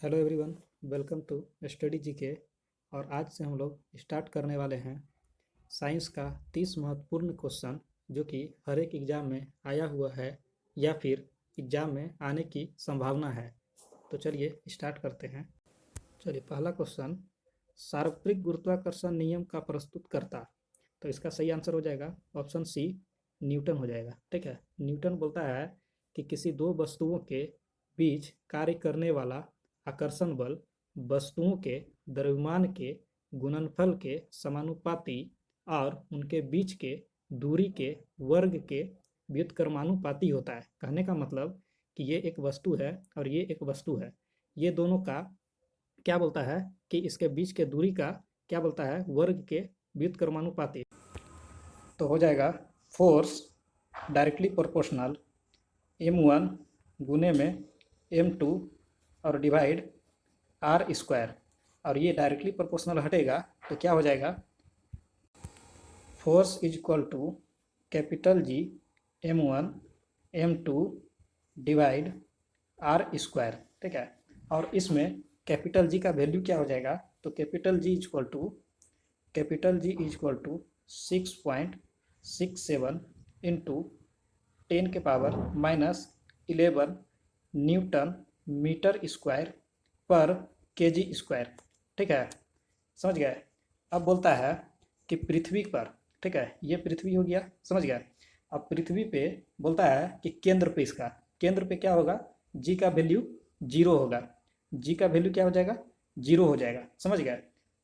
Hello everyone, welcome to study GK. और आज से हम लोग स्टार्ट करने वाले हैं साइंस का 30 महत्वपूर्ण क्वेश्चन जो कि हर एक एग्ज़ाम में आया हुआ है या फिर एग्ज़ाम में आने की संभावना है। तो चलिए स्टार्ट करते हैं। चलिए, पहला क्वेश्चन, सार्वत्रिक गुरुत्वाकर्षण नियम का प्रस्तुतकर्ता। तो इसका सही आंसर हो जाएगा ऑप्शन सी, न्यूटन हो जाएगा। ठीक है, न्यूटन बोलता है कि किसी दो वस्तुओं के बीच कार्य करने वाला आकर्षण बल वस्तुओं के द्रव्यमान के गुणनफल के समानुपाती और उनके बीच के दूरी के वर्ग के व्युत्क्रमानुपाती होता है। कहने का मतलब कि ये एक वस्तु है और ये एक वस्तु है, ये दोनों का क्या बोलता है कि इसके बीच के दूरी का क्या बोलता है, वर्ग के व्युत्क्रमानुपाती। तो हो जाएगा फोर्स डायरेक्टली प्रोपोर्शनल m1 गुने में m2 और डिवाइड आर स्क्वायर, और ये डायरेक्टली प्रोपोर्शनल हटेगा तो क्या हो जाएगा, force is equal to capital G m1 m2 divide r square. ठीक है, और इसमें कैपिटल जी का वैल्यू क्या हो जाएगा, तो capital G is equal to 6.67 into 10 के पावर -11 न्यूटन मीटर स्क्वायर पर केजी स्क्वायर। ठीक है, समझ गए। अब बोलता है कि पृथ्वी पर, ठीक है, ये पृथ्वी हो गया, समझ गए। अब पृथ्वी पे बोलता है कि केंद्र पे, इसका केंद्र पे क्या होगा, जी का वैल्यू जीरो होगा, जी का वैल्यू क्या हो जाएगा, जीरो हो जाएगा, समझ गए।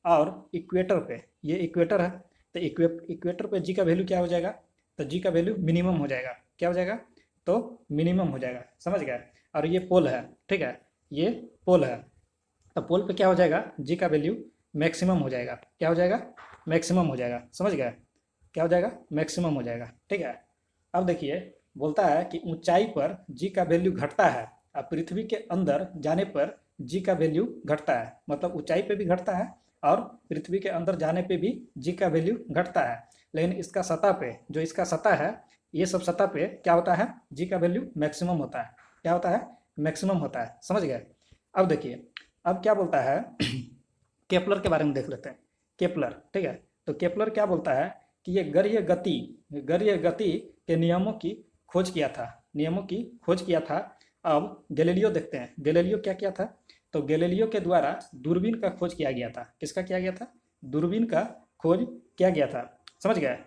और इक्वेटर पे, ये इक्वेटर है, तो इक्वेटर पे जी का वैल्यू क्या हो जाएगा, तो जी का वैल्यू मिनिमम हो जाएगा, क्या हो जाएगा, तो मिनिमम हो जाएगा, समझ गए। और ये पोल है, ठीक है, ये पोल है, तो पोल पे क्या हो जाएगा, जी का वैल्यू मैक्सिमम हो जाएगा, क्या हो जाएगा, मैक्सिमम हो जाएगा, समझ गए, क्या हो जाएगा, मैक्सिमम हो जाएगा। ठीक है, अब देखिए, बोलता है कि ऊंचाई पर जी का वैल्यू घटता है और पृथ्वी के अंदर जाने पर जी का वैल्यू घटता है, मतलब ऊंचाई पे भी घटता है और पृथ्वी के अंदर जाने पे भी जी का वैल्यू घटता है। लेकिन इसका सतह पे, जो इसका सतह है, ये सब सतह पे क्या होता है, जी का वैल्यू मैक्सिमम होता है, क्या होता है, मैक्सिमम होता है, समझ गए। अब देखिए, अब क्या बोलता है केपलर के बारे में देख लेते हैं। केपलर, ठीक है, तो केपलर क्या बोलता है कि ये गरीय गति के नियमों की खोज किया था, नियमों की खोज किया था। अब गैलीलियो देखते हैं, गैलीलियो क्या किया था, तो गैलीलियो के द्वारा दूरबीन का खोज किया गया था। किसका किया गया था, दूरबीन का खोज किया गया था, समझ गए।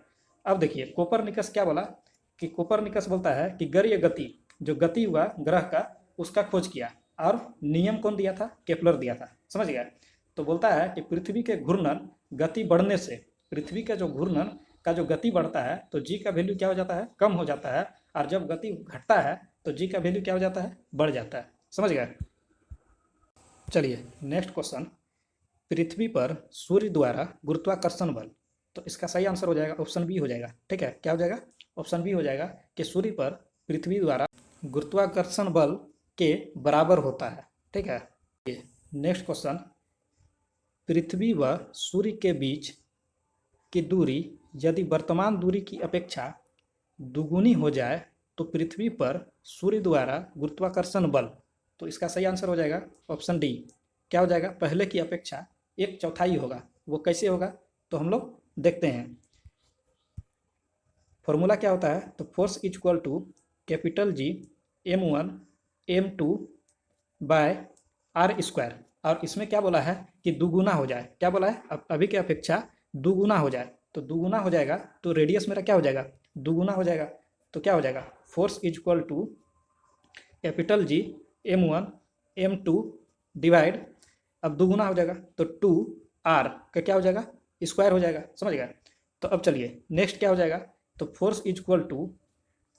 अब देखिए, कोपरनिकस क्या बोला कि कोपरनिकस बोलता है कि गरीय गति, जो गति हुआ ग्रह का, उसका खोज किया, और नियम कौन दिया था, केपलर दिया था, समझ गया। तो बोलता है कि पृथ्वी के घूर्णन गति बढ़ने से, पृथ्वी का जो घूर्णन का जो गति बढ़ता है तो जी का वैल्यू क्या हो जाता है, कम हो जाता है, और जब गति घटता है तो जी का वैल्यू क्या हो जाता है, बढ़ जाता है, समझ गए। चलिए नेक्स्ट क्वेश्चन, पृथ्वी पर सूर्य द्वारा गुरुत्वाकर्षण बल। तो इसका सही आंसर हो जाएगा ऑप्शन बी हो जाएगा। ठीक है, क्या हो जाएगा, ऑप्शन बी हो जाएगा कि सूर्य पर पृथ्वी द्वारा गुरुत्वाकर्षण बल के बराबर होता है। ठीक है, नेक्स्ट क्वेश्चन, पृथ्वी व सूर्य के बीच की दूरी यदि वर्तमान दूरी की अपेक्षा दुगुनी हो जाए तो पृथ्वी पर सूर्य द्वारा गुरुत्वाकर्षण बल, तो इसका सही आंसर हो जाएगा ऑप्शन डी, क्या हो जाएगा, पहले की अपेक्षा एक चौथाई होगा। वो कैसे होगा, तो हम लोग देखते हैं। फॉर्मूला क्या होता है, तो force is equal to capital G m1 m2 by r square, और इसमें क्या बोला है कि दुगुना हो जाए, क्या बोला है, अब अभी की अपेक्षा दुगुना हो जाए, तो दुगुना हो जाएगा तो रेडियस मेरा क्या हो जाएगा, दुगुना हो जाएगा, तो क्या हो जाएगा, force is equal to capital G m1 m2 divide, अब दुगुना हो जाएगा तो 2r का क्या हो जाएगा, स्क्वायर हो जाएगा, समझ गया। तो अब चलिए नेक्स्ट क्या हो जाएगा, तो force is equal to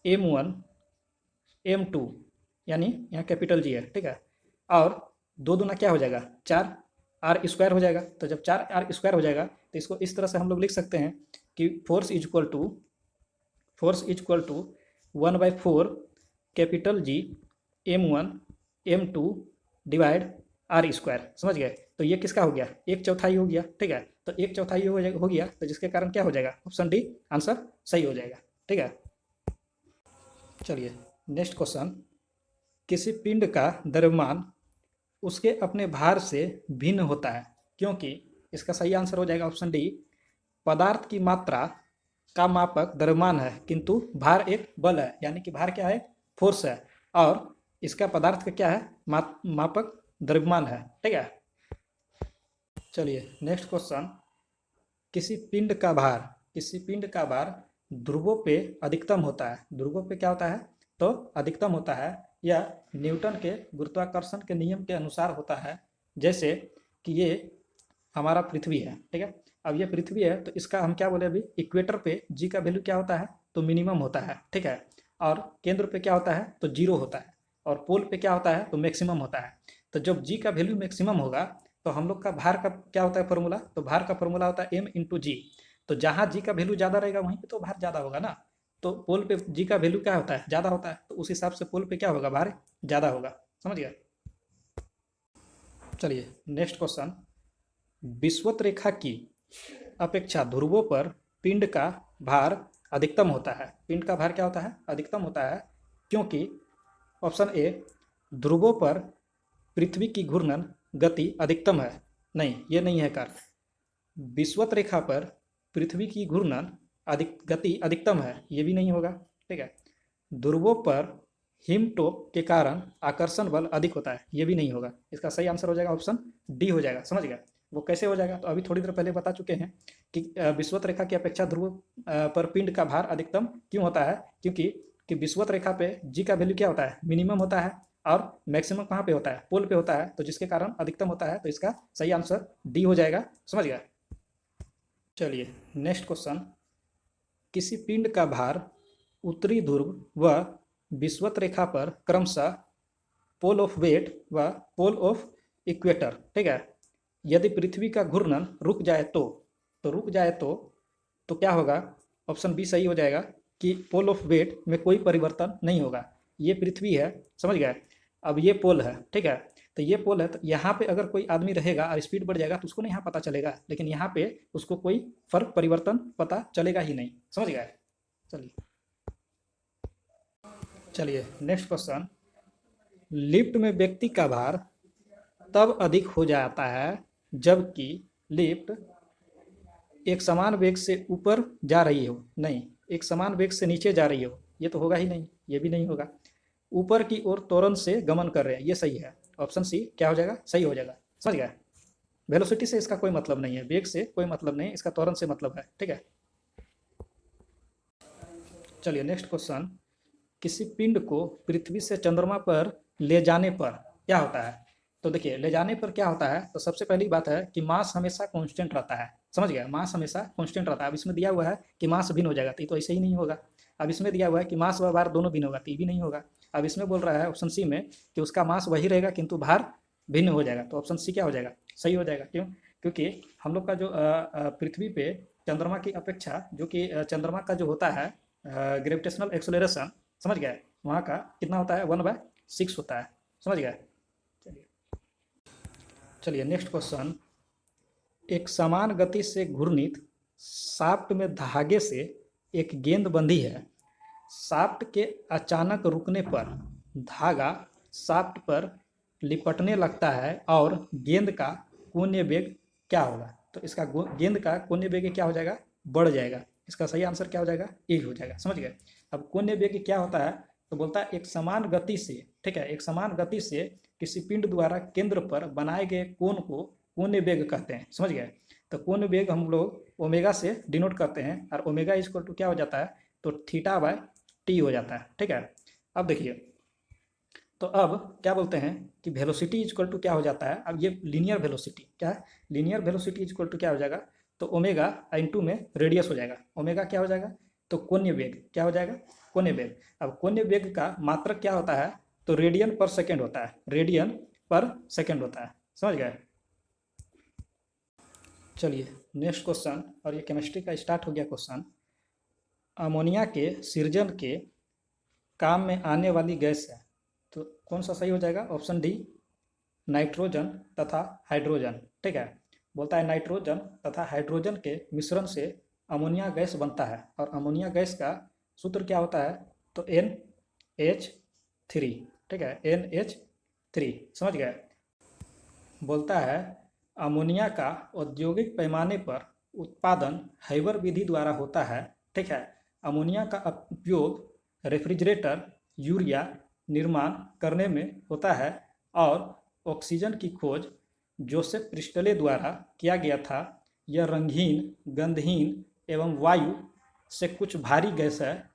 m1 m2, यानी यहाँ कैपिटल जी है, ठीक है, और दो दूना क्या हो जाएगा, 4r स्क्वायर हो जाएगा। तो जब 4r स्क्वायर हो जाएगा तो इसको इस तरह से हम लोग लिख सकते हैं कि force is equal to 1/4 capital G m1 m2 divide r square, समझ गए। तो ये किसका हो गया, एक चौथाई हो गया, ठीक है, तो एक चौथाई हो गया, तो जिसके कारण क्या हो जाएगा, ऑप्शन डी आंसर सही हो जाएगा। ठीक है, चलिए नेक्स्ट क्वेश्चन, किसी पिंड का द्रव्यमान उसके अपने भार से भिन्न होता है, क्योंकि इसका सही आंसर हो जाएगा ऑप्शन डी, पदार्थ की मात्रा का मापक द्रव्यमान है किंतु भार एक बल है, यानी कि भार क्या है, फोर्स है, और इसका पदार्थ का क्या है, मापक द्रव्यमान है। ठीक है, चलिए नेक्स्ट क्वेश्चन, किसी पिंड का भार ध्रुवों पे अधिकतम होता है, ध्रुवों पे क्या होता है, तो अधिकतम होता है, यह न्यूटन के गुरुत्वाकर्षण के नियम के अनुसार होता है। जैसे कि ये हमारा पृथ्वी है, ठीक है, अब ये पृथ्वी है तो इसका हम क्या बोले अभी, इक्वेटर पे जी का वैल्यू क्या होता है, तो मिनिमम होता है, ठीक है, और केंद्र पे क्या होता है, तो जीरो होता है, और पोल पे क्या होता है, तो मैक्सिमम होता है। तो जब जी का वैल्यू मैक्सिमम होगा तो हम लोग का भार का क्या होता है फॉर्मूला, तो भार का फॉर्मूला होता है m/g। तो जहाँ जी का वैल्यू ज़्यादा रहेगा वहीं पे तो भार ज़्यादा होगा ना, तो पोल पे जी का वैल्यू क्या होता है, ज़्यादा होता है, तो उस हिसाब से पोल पे क्या होगा, भार ज़्यादा होगा। समझ गया। चलिए नेक्स्ट क्वेश्चन, विषुवत रेखा की अपेक्षा ध्रुवों पर पिंड का भार अधिकतम होता है, पिंड का भार क्या होता है, अधिकतम होता है, क्योंकि ऑप्शन ए, ध्रुवों पर पृथ्वी की घूर्णन गति अधिकतम है, नहीं ये नहीं है कार्य, विषुवत रेखा पर पृथ्वी की घूर्णन गति अधिकतम है, ये भी नहीं होगा। ठीक है, ध्रुवों पर हिमटोप के कारण आकर्षण बल अधिक होता है, ये भी नहीं होगा। इसका सही आंसर हो जाएगा ऑप्शन डी हो जाएगा। समझ गया, वो कैसे हो जाएगा, तो अभी थोड़ी देर पहले बता चुके हैं कि विषुवत रेखा की अपेक्षा ध्रुव पर पिंड का भार अधिकतम क्यों होता है, क्योंकि विषुवत रेखा पे जी का वैल्यू क्या होता है, मिनिमम होता है, और मैक्सिमम कहाँ पे होता है, पोल पे होता है, तो जिसके कारण अधिकतम होता है, तो इसका सही आंसर डी हो जाएगा। समझ गया। चलिए नेक्स्ट क्वेश्चन, किसी पिंड का भार उत्तरी ध्रुव व विषुवत रेखा पर क्रमशः पोल ऑफ वेट व पोल ऑफ इक्वेटर, ठीक है, यदि पृथ्वी का घूर्णन रुक जाए तो रुक जाए तो क्या होगा, ऑप्शन बी सही हो जाएगा कि पोल ऑफ वेट में कोई परिवर्तन नहीं होगा। ये पृथ्वी है, समझ गए, अब ये पोल है, ठीक है, तो ये पोल है, तो यहाँ पे अगर कोई आदमी रहेगा और स्पीड बढ़ जाएगा तो उसको नहीं यहाँ पता चलेगा, लेकिन यहाँ पे उसको कोई फर्क परिवर्तन पता चलेगा ही नहीं। समझ गए। चलिए नेक्स्ट क्वेश्चन, लिफ्ट में व्यक्ति का भार तब अधिक हो जाता है जबकि लिफ्ट एक समान वेग से ऊपर जा रही हो, नहीं एक समान वेग से नीचे जा रही हो, ये तो होगा ही नहीं, ये भी नहीं होगा, ऊपर की ओर त्वरण से गमन कर रहे हैं, ये सही है, ऑप्शन सी क्या हो जाएगा, सही हो जाएगा। समझ गया, वेलोसिटी से इसका कोई मतलब नहीं है, वेग से कोई मतलब नहीं, इसका त्वरण से मतलब है। ठीक है, चलिए नेक्स्ट क्वेश्चन, किसी पिंड को पृथ्वी से चंद्रमा पर ले जाने पर क्या होता है, तो देखिए ले जाने पर क्या होता है, तो सबसे पहली बात है कि मास हमेशा कांस्टेंट रहता है। समझ गया, मास हमेशा कांस्टेंट रहता है। अब इसमें दिया हुआ है कि मास भिन्न हो जाएगा, तो ऐसे ही नहीं होगा। अब इसमें दिया हुआ है कि मास व भार दोनों भिन्न होगा, तो ये भी नहीं होगा। अब इसमें बोल रहा है ऑप्शन सी में कि उसका मास वही रहेगा किंतु भार भिन्न हो जाएगा, तो ऑप्शन सी क्या हो जाएगा, सही हो जाएगा। क्यों, क्योंकि हम लोग का जो पृथ्वी पे चंद्रमा की अपेक्षा जो कि चंद्रमा का जो होता है ग्रेविटेशनल एक्सेलरेशन, समझ गए, वहाँ का कितना होता है, 1/6 होता है। समझ गए। चलिए चलिए नेक्स्ट क्वेश्चन, एक समान गति से घूर्णित शाफ्ट में धागे से एक गेंद बंधी है, शाफ्ट के अचानक रुकने पर धागा शाफ्ट पर लिपटने लगता है और गेंद का कोणीय वेग क्या होगा, तो इसका गेंद का कोणीय वेग क्या हो जाएगा, बढ़ जाएगा। इसका सही आंसर क्या हो जाएगा, ए हो जाएगा। समझ गए। अब कोणीय वेग क्या होता है, तो बोलता है एक समान गति से, ठीक है, एक समान गति से किसी पिंड द्वारा केंद्र पर बनाए गए कोण को कोणीय वेग कहते हैं। समझ गए। तो कोणीय वेग हम लोग ओमेगा से डिनोट करते हैं, और ओमेगा इक्वल टू क्या हो जाता है, तो थीटा बाय टी हो जाता है। ठीक है, अब देखिए, तो अब क्या बोलते हैं कि वेलोसिटी इक्वल टू क्या हो जाता है, अब ये लीनियर वेलोसिटी क्या है, लीनियर वेलोसिटी इक्वल टू क्या हो जाएगा, तो ओमेगा इनटू में रेडियस हो जाएगा, ओमेगा क्या हो जाएगा, तो कोणीय वेग क्या हो जाएगा, कोणीय वेग। अब कोणीय वेग का मात्रक क्या होता है, तो रेडियन पर सेकेंड होता है, रेडियन पर सेकेंड होता है। समझ गए। चलिए नेक्स्ट क्वेश्चन, और ये केमिस्ट्री का स्टार्ट हो गया क्वेश्चन, अमोनिया के सृजन के काम में आने वाली गैस है, तो कौन सा सही हो जाएगा, ऑप्शन डी नाइट्रोजन तथा हाइड्रोजन। ठीक है, बोलता है नाइट्रोजन तथा हाइड्रोजन के मिश्रण से अमोनिया गैस बनता है, और अमोनिया गैस का सूत्र क्या होता है, तो NH3। ठीक है, NH3। समझ गए। बोलता है अमोनिया का औद्योगिक पैमाने पर उत्पादन हैबर विधि द्वारा होता है। ठीक है, अमोनिया का उपयोग रेफ्रिजरेटर, यूरिया निर्माण करने में होता है और ऑक्सीजन की खोज जोसेफ प्रिस्टले द्वारा किया गया था। यह रंगहीन, गंधहीन एवं वायु से कुछ भारी गैस है।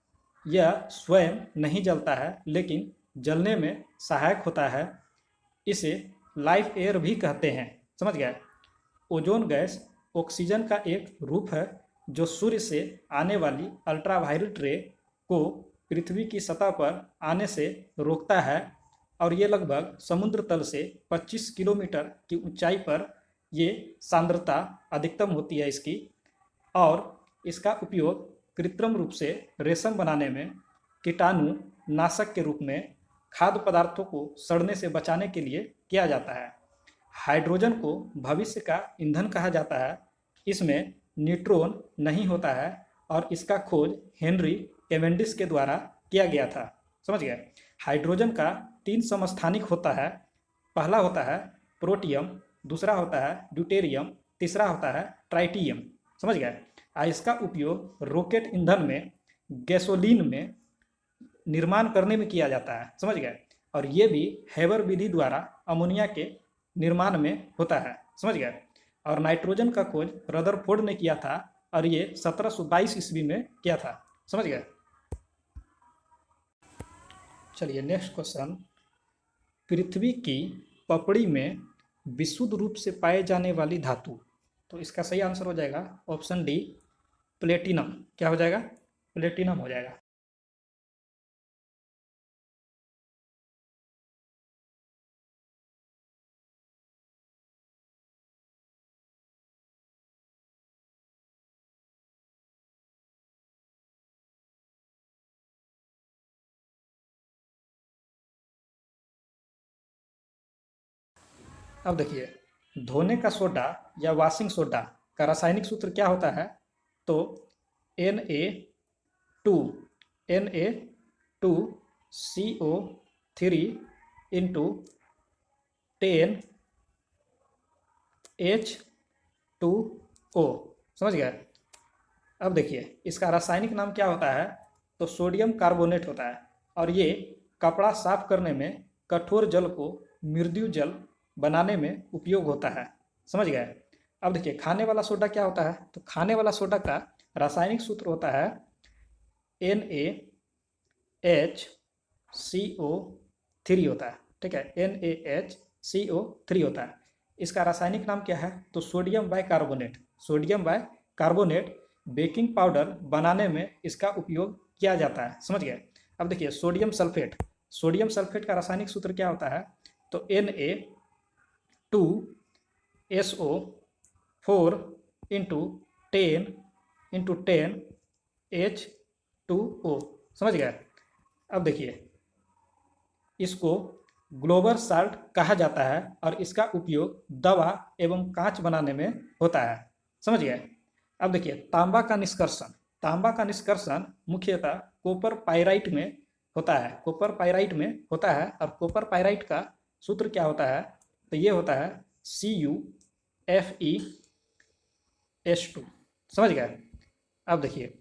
यह स्वयं नहीं जलता है लेकिन जलने में सहायक होता है। इसे लाइव एयर भी कहते हैं। समझ गए? ओजोन गैस ऑक्सीजन का एक रूप है जो सूर्य से आने वाली अल्ट्रावायलेट रे को पृथ्वी की सतह पर आने से रोकता है और ये लगभग समुद्र तल से 25 किलोमीटर की ऊंचाई पर ये सांद्रता अधिकतम होती है इसकी। और इसका उपयोग कृत्रिम रूप से रेशम बनाने में, कीटाणु नाशक के रूप में, खाद्य पदार्थों को सड़ने से बचाने के लिए किया जाता है। हाइड्रोजन को भविष्य का ईंधन कहा जाता है। इसमें न्यूट्रॉन नहीं होता है और इसका खोज हेनरी कैवेंडिश के द्वारा किया गया था। समझ गए? हाइड्रोजन का 3 समस्थानिक होता है। पहला होता है प्रोटियम, दूसरा होता है ड्यूटेरियम, तीसरा होता है ट्राइटियम। समझ गए? इसका उपयोग रॉकेट ईंधन में, गैसोलीन में निर्माण करने में किया जाता है। समझ गए? और ये भी हैबर विधि द्वारा अमोनिया के निर्माण में होता है। समझ गए? और नाइट्रोजन का खोज रदरफोर्ड ने किया था और ये 1722 ईस्वी में किया था। समझ गए? चलिए नेक्स्ट क्वेश्चन, पृथ्वी की पपड़ी में विशुद्ध रूप से पाए जाने वाली धातु। तो इसका सही आंसर हो जाएगा ऑप्शन डी, प्लेटिनम। क्या हो जाएगा? प्लेटिनम हो जाएगा। अब देखिए धोने का सोडा या वॉशिंग सोडा का रासायनिक सूत्र क्या होता है? तो Na2CO3 इंटू 10H2O। समझ गए? अब देखिए इसका रासायनिक नाम क्या होता है? तो सोडियम कार्बोनेट होता है और ये कपड़ा साफ करने में कठोर जल को मृदु जल बनाने में उपयोग होता है। समझ गए? अब देखिए खाने वाला सोडा क्या होता है? तो खाने वाला सोडा का रासायनिक सूत्र होता है NaHCO3 होता है। ठीक है, NaHCO3 होता है। इसका रासायनिक नाम क्या है? तो sodium bicarbonate. Sodium bicarbonate baking powder बनाने में इसका उपयोग किया जाता है। समझ गए? अब देखिए सोडियम सल्फेट, सोडियम सल्फेट का रासायनिक सूत्र क्या होता है? तो Na2SO4 इंटू 10H2O। समझ गए? अब देखिए इसको ग्लोबल साल्ट कहा जाता है और इसका उपयोग दवा एवं कांच बनाने में होता है। समझ गए? अब देखिए तांबा का निष्कर्षण, तांबा का निष्कर्षण मुख्यतः कॉपर पाइराइट में होता है। कॉपर पाइराइट में होता है और कॉपर पाइराइट का सूत्र क्या होता है? तो ये होता है CuFeS2। समझ गए? अब देखिए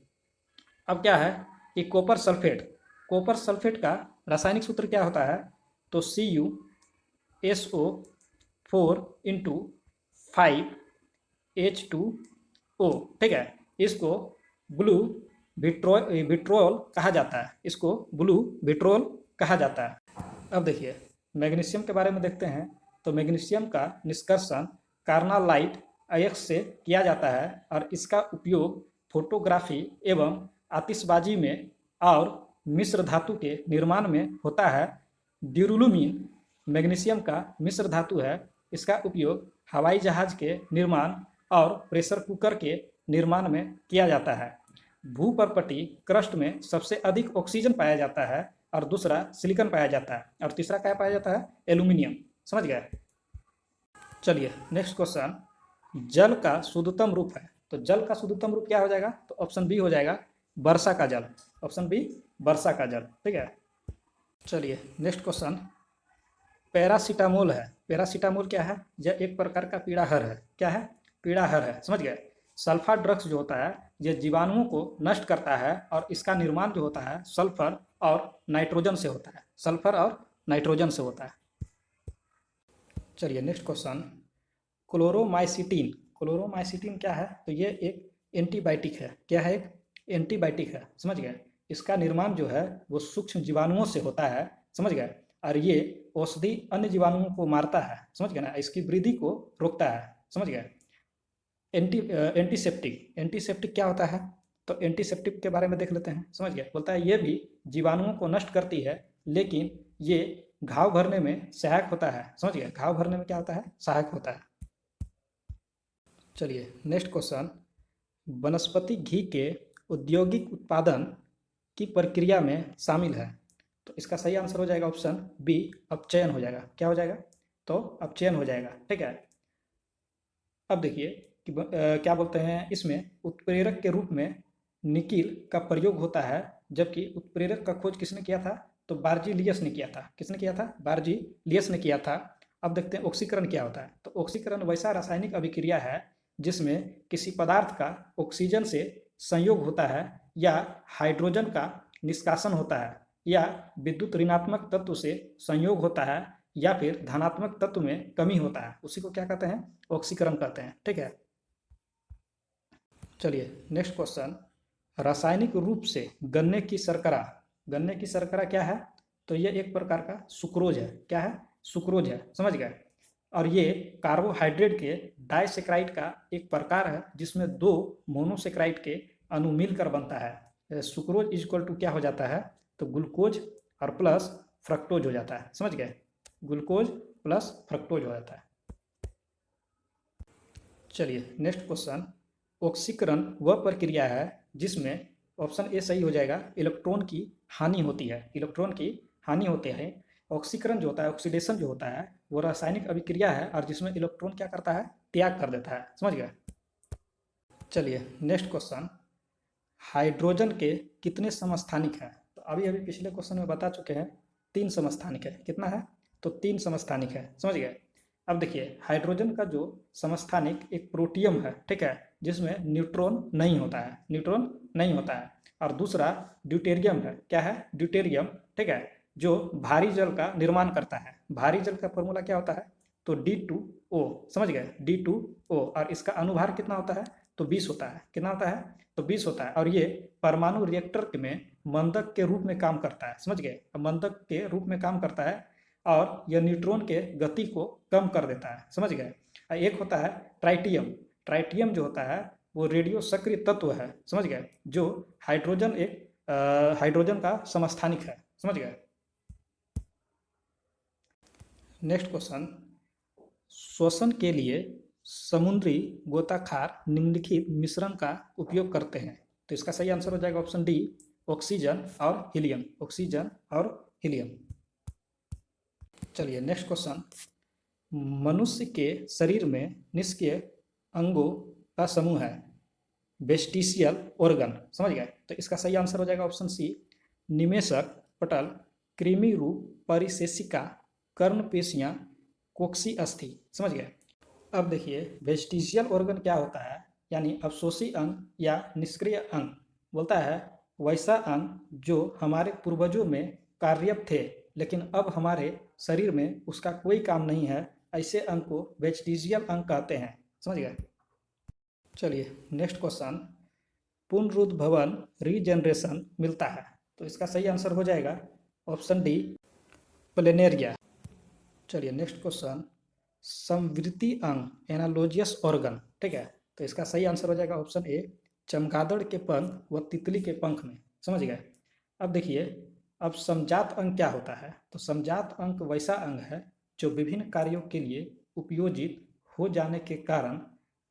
अब क्या है कि कॉपर सल्फेट, कॉपर सल्फेट का रासायनिक सूत्र क्या होता है? तो CuSO4 इंटू 5H2O। ठीक है, इसको ब्लू विट्रोल कहा जाता है, इसको ब्लू विट्रोल कहा जाता है। अब देखिए मैग्नीशियम के बारे में देखते हैं। तो मैग्नीशियम का निष्कर्षण कार्नालाइट अयस्क से किया जाता है और इसका उपयोग फोटोग्राफी एवं आतिशबाजी में और मिश्र धातु के निर्माण में होता है। ड्यूरुलुमीन मैग्नीशियम का मिश्र धातु है। इसका उपयोग हवाई जहाज के निर्माण और प्रेशर कुकर के निर्माण में किया जाता है। भूपर्पटी क्रस्ट में सबसे अधिक ऑक्सीजन पाया जाता है और दूसरा सिलिकॉन पाया जाता है और तीसरा क्या पाया जाता है? एल्यूमिनियम। समझ गए? चलिए नेक्स्ट क्वेश्चन, जल का शुद्धतम रूप है। तो जल का शुद्धतम रूप क्या हो जाएगा? तो ऑप्शन बी हो जाएगा वर्षा का जल। ऑप्शन बी वर्षा का जल। ठीक है, चलिए नेक्स्ट क्वेश्चन, पैरासीटामोल है। पैरासीटामोल क्या है? यह एक प्रकार का पीड़ाहर है। क्या है? पीड़ाहर है, समझ गए। सल्फा ड्रग्स जो होता है यह जीवाणुओं को नष्ट करता है और इसका निर्माण जो होता है सल्फर और नाइट्रोजन से होता है। सल्फर और नाइट्रोजन से होता है। चलिए नेक्स्ट क्वेश्चन, क्लोरोमाइसिटीन। क्लोरोमाइसिटीन क्या है? तो ये एक एंटीबायोटिक है। क्या है? एक एंटीबायोटिक है, समझ गए। इसका निर्माण जो है वो सूक्ष्म जीवाणुओं से होता है, समझ गए। और ये औषधि अन्य जीवाणुओं को मारता है, समझ गए ना, इसकी वृद्धि को रोकता है, समझ गए। एंटीसेप्टिक। एंटीसेप्टिक क्या होता है? तो एंटीसेप्टिक के बारे में देख लेते हैं, समझ गए। बोलता है ये भी जीवाणुओं को नष्ट करती है, लेकिन ये घाव भरने में सहायक होता है, समझ गए। घाव भरने में क्या होता है? सहायक होता है। चलिए नेक्स्ट क्वेश्चन, वनस्पति घी के औद्योगिक उत्पादन की प्रक्रिया में शामिल है। तो इसका सही आंसर हो जाएगा ऑप्शन बी, अपचयन हो जाएगा। क्या हो जाएगा? तो अपचयन हो जाएगा, ठीक है। अब देखिए कि क्या बोलते हैं, इसमें उत्प्रेरक के रूप में निकिल का प्रयोग होता है, जबकि उत्प्रेरक का खोज किसने किया था? तो बार्जिलियस ने किया था। किसने किया था? बार्जिलियस ने किया था। अब देखते हैं ऑक्सीकरण क्या होता है। तो ऑक्सीकरण वैसा रासायनिक अभिक्रिया है जिसमें किसी पदार्थ का ऑक्सीजन से संयोग होता है, या हाइड्रोजन का निष्कासन होता है, या विद्युत ऋणात्मक तत्व से संयोग होता है, या फिर धनात्मक तत्व में कमी होता है। उसी को क्या कहते हैं? ऑक्सीकरण कहते हैं, ठीक है। चलिए नेक्स्ट क्वेश्चन, रासायनिक रूप से गन्ने की शर्करा। गन्ने की शर्करा क्या है? तो ये एक प्रकार का सुक्रोज है। क्या है? सुक्रोज है, समझ गए। और ये कार्बोहाइड्रेट के डाइसेक्राइड का एक प्रकार है जिसमें दो मोनोसेक्राइड के अणु मिलकर बनता है। सुक्रोज इज इक्वल टू क्या हो जाता है? तो ग्लूकोज और प्लस फ्रक्टोज हो जाता है, समझ गए। ग्लूकोज प्लस फ्रक्टोज हो जाता है। चलिए नेक्स्ट क्वेश्चन, ऑक्सीकरण वह प्रक्रिया है जिसमें, ऑप्शन ए सही हो जाएगा, इलेक्ट्रॉन की हानि होती है। इलेक्ट्रॉन की हानि होती है। ऑक्सीकरण जो होता है, ऑक्सीडेशन जो होता है, वो रासायनिक अभिक्रिया है और जिसमें इलेक्ट्रॉन क्या करता है? त्याग कर देता है, समझ गए। चलिए नेक्स्ट क्वेश्चन, हाइड्रोजन के कितने समस्थानिक हैं? तो अभी अभी पिछले क्वेश्चन में बता चुके हैं 3 समस्थानिक है। कितना है? तो 3 समस्थानिक है, समझ गए। अब देखिए हाइड्रोजन का जो समस्थानिक एक प्रोटियम है, ठीक है, जिसमें न्यूट्रॉन नहीं होता है। न्यूट्रॉन नहीं होता है। और दूसरा ड्यूटेरियम है। क्या है? ड्यूटेरियम, ठीक है, जो भारी जल का निर्माण करता है। भारी जल का फॉर्मूला क्या होता है? तो D2O, समझ गए। D2O। और इसका अनुभार कितना होता है? तो 20 होता है। कितना होता है? तो 20 होता है। और ये परमाणु रिएक्टर में मंदक के रूप में काम करता है, समझ गए। मंदक के रूप में काम करता है और यह न्यूट्रॉन के गति को कम कर देता है, समझ गए। एक होता है ट्राइटियम। ट्राइटियम जो होता है वो रेडियो सक्रिय तत्व है, समझ गए, जो हाइड्रोजन का समस्थानिक है, समझ गए। नेक्स्ट क्वेश्चन, श्वसन के लिए समुद्री गोताखार निम्नलिखित मिश्रण का उपयोग करते हैं। तो इसका सही आंसर हो जाएगा ऑप्शन डी, ऑक्सीजन और हीलियम। ऑक्सीजन और हीलियम। चलिए नेक्स्ट क्वेश्चन, मनुष्य के शरीर में निष्क्रिय अंगों का समूह है, वेस्टिशियल ऑर्गन, समझ गए। तो इसका सही आंसर हो जाएगा ऑप्शन सी, निमेषक पटल, कृमि रूप परिशेषिका, कर्ण पेशियां, कोक्सी अस्थि, समझ गए। अब देखिए वेस्टिशियल ऑर्गन क्या होता है, यानी अवशोषी अंग या निष्क्रिय अंग। बोलता है वैसा अंग जो हमारे पूर्वजों में कार्यरत थे लेकिन अब हमारे शरीर में उसका कोई काम नहीं है, ऐसे अंग को वेस्टिशियल अंग कहते हैं, समझ गए। चलिए नेक्स्ट क्वेश्चन, पुनरुद्भवन रीजनरेशन मिलता है। तो इसका सही आंसर हो जाएगा ऑप्शन डी, प्लेनेरिया। चलिए नेक्स्ट क्वेश्चन, संवृत्ति अंग एनालोजियस ऑर्गन, ठीक है। तो इसका सही आंसर हो जाएगा ऑप्शन ए, चमगादड़ के पंख व तितली के पंख में, समझ गए। अब देखिए अब समजात अंग क्या होता है। तो समजात अंग वैसा अंग है जो विभिन्न कार्यों के लिए उपयोजित हो जाने के कारण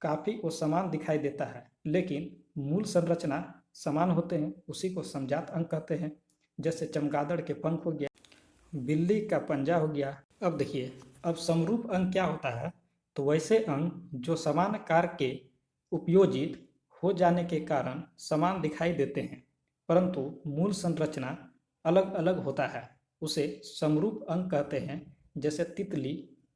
काफ़ी वो समान दिखाई देता है, लेकिन मूल संरचना समान होते हैं, उसी को समजात अंग कहते हैं। जैसे चमगादड़ के पंख हो गया, बिल्ली का पंजा हो गया। अब देखिए अब समरूप अंग क्या होता है। तो वैसे अंग जो समान कार्य के उपयोजित हो जाने के कारण समान दिखाई देते हैं परंतु मूल संरचना अलग अलग होता है, उसे समरूप अंग कहते हैं। जैसे तितली,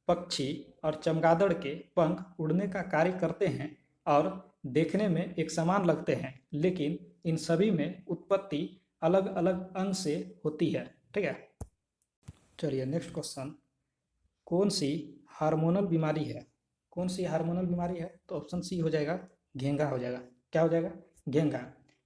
पक्षी और चमगादड़ के पंख उड़ने का कार्य करते हैं और देखने में एक समान लगते हैं, लेकिन इन सभी में उत्पत्ति अलग अलग अंग से होती है। ठीक है, चलिए नेक्स्ट क्वेश्चन, कौन सी हार्मोनल बीमारी है? कौन सी हार्मोनल बीमारी है? तो ऑप्शन सी हो जाएगा, घेंघा हो जाएगा। क्या हो जाएगा? घेंघा।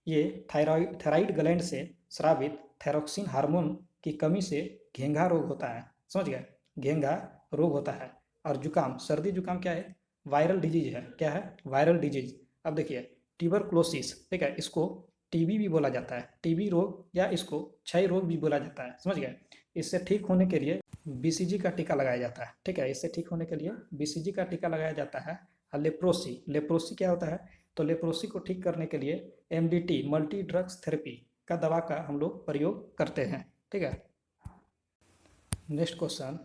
ये थायराइड ग्लैंड से स्रावित थायरोक्सिन हार्मोन की कमी से घेंघा रोग होता है। समझ गए? घेंघा रोग होता है। और जुकाम, सर्दी जुकाम क्या है? वायरल डिजीज है। क्या है? Viral disease. अब देखिए, ट्यूबरक्लोसिस, ठीक है, इसको टीबी भी बोला जाता है, टीबी रोग, या इसको क्षय रोग भी बोला जाता है। समझ गए? इससे ठीक होने के लिए बीसीजी का टीका लगाया जाता है। ठीक है, इससे ठीक होने के लिए बीसीजी का टीका लगाया जाता है। और लेप्रोसी, लेप्रोसी क्या होता है? तो लेप्रोसी को ठीक करने के लिए एमडीटी, मल्टी ड्रग्स थेरेपी का दवा का हम लोग प्रयोग करते हैं। ठीक है, नेक्स्ट क्वेश्चन,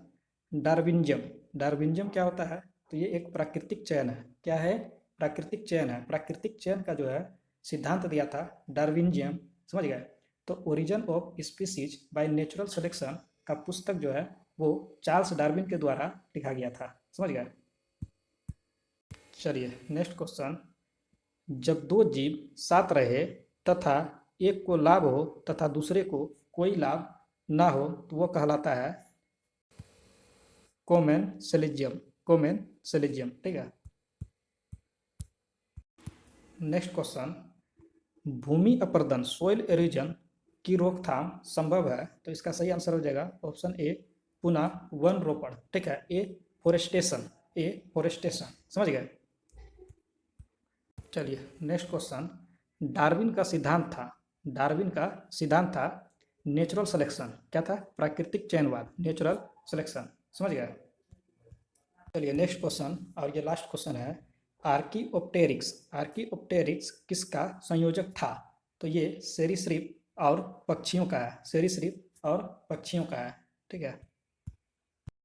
डार्विनिज्म। डार्विनिज्म क्या होता है? तो ये एक प्राकृतिक चयन है। क्या है? प्राकृतिक चयन है। प्राकृतिक चयन का जो है सिद्धांत दिया था डार्विनिज्म। समझ गए? तो origin of species by natural selection का पुस्तक जो है वो चार्ल्स डार्विन के द्वारा लिखा गया था। समझ गए? चलिए नेक्स्ट क्वेश्चन, जब दो जीव साथ रहे तथा एक को लाभ हो तथा दूसरे को कोई लाभ ना हो तो वो कहलाता है कोमेनसेलिज्म। कोमेनसेलिज्म। ठीक है, नेक्स्ट क्वेश्चन, भूमि अपर्दन, सॉइल एरोजन की रोकथाम संभव है? तो इसका सही आंसर हो जाएगा ऑप्शन ए, पुनः वन रोपण। ठीक है, ए फोरेस्टेशन, ए फोरेस्टेशन। समझ गए? चलिए नेक्स्ट क्वेश्चन, डार्विन का सिद्धांत था, डार्विन का सिद्धांत था नेचुरल सिलेक्शन। क्या था? प्राकृतिक चयनवाद, नेचुरल सिलेक्शन। समझ गए? चलिए नेक्स्ट क्वेश्चन, और ये लास्ट क्वेश्चन है, आर्कीओप्टेरिक्स। आर्कीओप्टेरिक्स किसका संयोजक था? तो ये सरीसृप और पक्षियों का है, सरीसृप और पक्षियों का है। ठीक है,